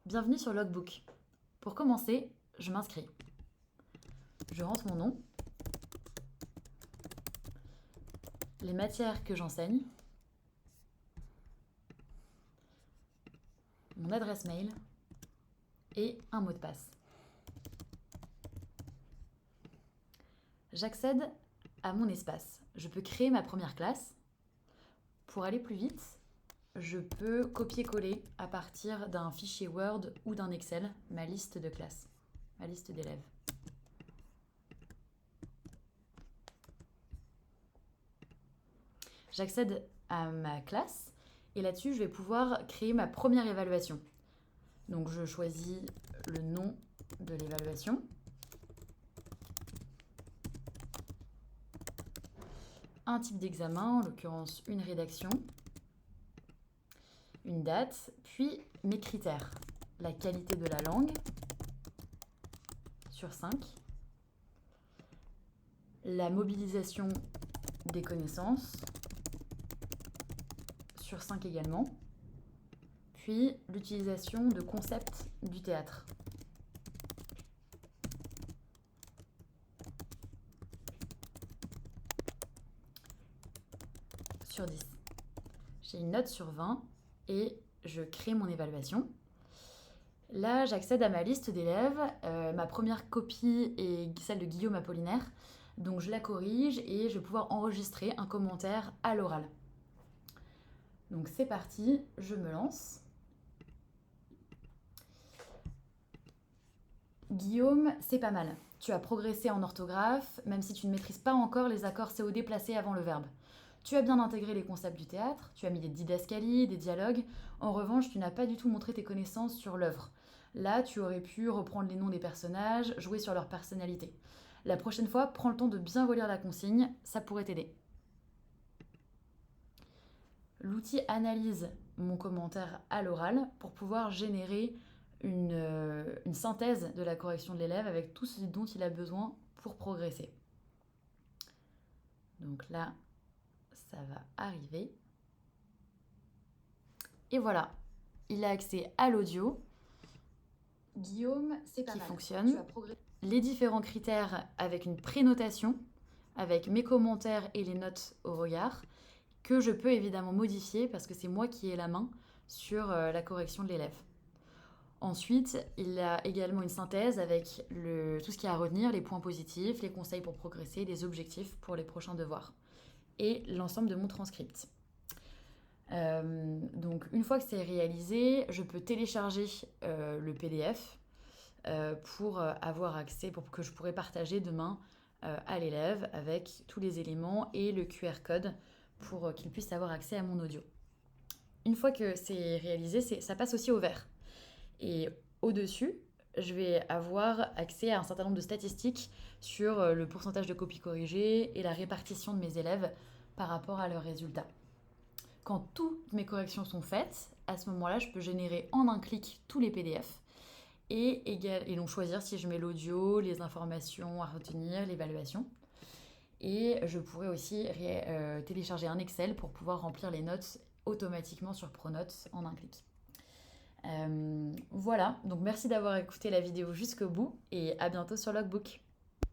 Bienvenue sur Logbook. Pour commencer, je m'inscris. Je rentre mon nom, les matières que j'enseigne, mon adresse mail et un mot de passe. J'accède à mon espace. Je peux créer ma première classe. Pour aller plus vite, je peux copier-coller à partir d'un fichier Word ou d'un Excel ma liste de classe, ma liste d'élèves. J'accède à ma classe et là-dessus, je vais pouvoir créer ma première évaluation. Donc, je choisis le nom de l'évaluation. Un type d'examen, en l'occurrence une rédaction, une date, puis mes critères. La qualité de la langue sur 5, la mobilisation des connaissances sur 5 également, puis l'utilisation de concepts du théâtre. Sur 10. J'ai une note sur 20 et je crée mon évaluation. Là, j'accède à ma liste d'élèves. Ma première copie est celle de Guillaume Apollinaire. Donc je la corrige et je vais pouvoir enregistrer un commentaire à l'oral. Donc c'est parti, je me lance. Guillaume, c'est pas mal. Tu as progressé en orthographe, même si tu ne maîtrises pas encore les accords COD placés avant le verbe. Tu as bien intégré les concepts du théâtre, tu as mis des didascalies, des dialogues. En revanche, tu n'as pas du tout montré tes connaissances sur l'œuvre. Là, tu aurais pu reprendre les noms des personnages, jouer sur leur personnalité. La prochaine fois, prends le temps de bien relire la consigne, ça pourrait t'aider. L'outil analyse mon commentaire à l'oral pour pouvoir générer une synthèse de la correction de l'élève avec tout ce dont il a besoin pour progresser. Donc là, ça va arriver. Et voilà, il a accès à l'audio. Guillaume, c'est pas qui mal. Fonctionne. Les différents critères avec une prénotation, avec mes commentaires et les notes au regard, que je peux évidemment modifier parce que c'est moi qui ai la main sur la correction de l'élève. Ensuite, il a également une synthèse avec tout ce qu'il y a à retenir, les points positifs, les conseils pour progresser, les objectifs pour les prochains devoirs et l'ensemble de mon transcript. Donc une fois que c'est réalisé, je peux télécharger le PDF pour avoir accès, pour que je pourrais partager demain à l'élève avec tous les éléments et le QR code pour qu'il puisse avoir accès à mon audio. Une fois que c'est réalisé, ça passe aussi au vert. Et au-dessus, je vais avoir accès à un certain nombre de statistiques sur le pourcentage de copies corrigées et la répartition de mes élèves par rapport à leurs résultats. Quand toutes mes corrections sont faites, à ce moment-là, je peux générer en un clic tous les PDF et donc choisir si je mets l'audio, les informations à retenir, l'évaluation. Et je pourrais aussi télécharger un Excel pour pouvoir remplir les notes automatiquement sur Pronote en un clic. Voilà, donc merci d'avoir écouté la vidéo jusqu'au bout et à bientôt sur Logbook.